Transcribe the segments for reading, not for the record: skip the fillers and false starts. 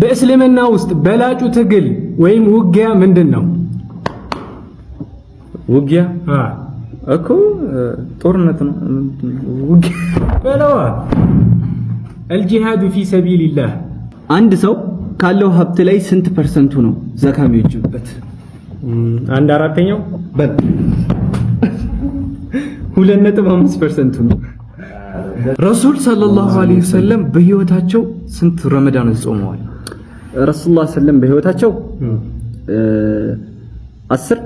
በእስልምና ውስጥ በላጩ ትግል ወይም ውጊያ ምንድነው? ውጊያ እኮ ጦርነት ነው። ውጊያ በለዋ الجهاد في سبيل الله። አንድ ሰው ካለው ሀብት ላይ ስንት ፐርሰንቱ ነው ዘካ የሚወጅብበት? 1/4 በል 2.5% ነው። ረሱል ሰለላሁ ዐለይሂ ወሰለም በህይወታቸው ስንት ረመዳን ጾመዋል? ረሱላህ ሰለላሁ በህይወታቸው 10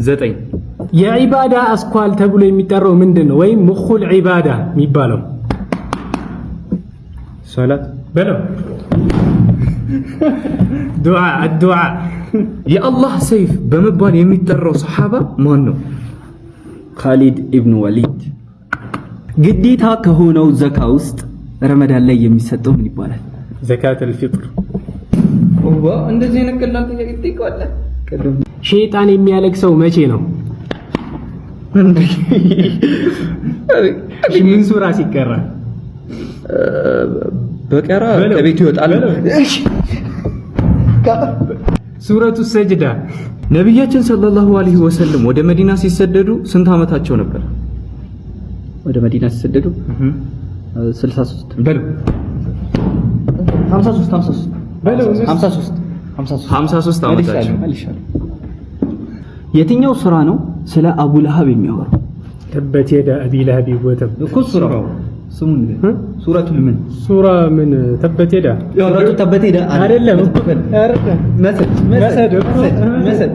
9 የዒባዳ አስኳል ተብሎ የሚጠራው ምንድነው? ወይም ሙኹል ዒባዳ የሚባለው ሶላት በለው ዱዓ የአላህ ሰይፍ በመባል የሚጠራው ሰሃባ ማን ነው? ካሊድ ኢብኑ ወሊድ። ግዴታ ከሆነው ዘካ ውስጥ ረመዳን ላይ የሚሰጠው ምን ይባላል? ዘካተል ፊጥር። እንደዚህ አይነት ቀላል ጥያቄ ትጠይቀዋለህ? ሸይጣን የሚያለቅሰው መቼ ነው? ምን ሱራ ሲቀራ? በቀራ ከቤቱ ይወጣል። ሱረቱ ሰጅዳ። ነብያችን ሰለላሁ ዐለይሂ ወሰለም ወደ መዲና ሲሰደዱ ስንት ዓመታቸው ነበር? ወደ መዲና ሲሰደዱ 63 በሉ 53 ዓመታቸው። የትኛው ሱራ ነው ስለ አቡ ለሃብ የሚያወራው? ተበት የዳ አቢ ለሃብ ወተብ እኮ ሱራው ስሙን ሱረቱል ምን ሱራ ምን ተበት የዳ ሱረቱ ተበት የዳ አይደለም። መሰድ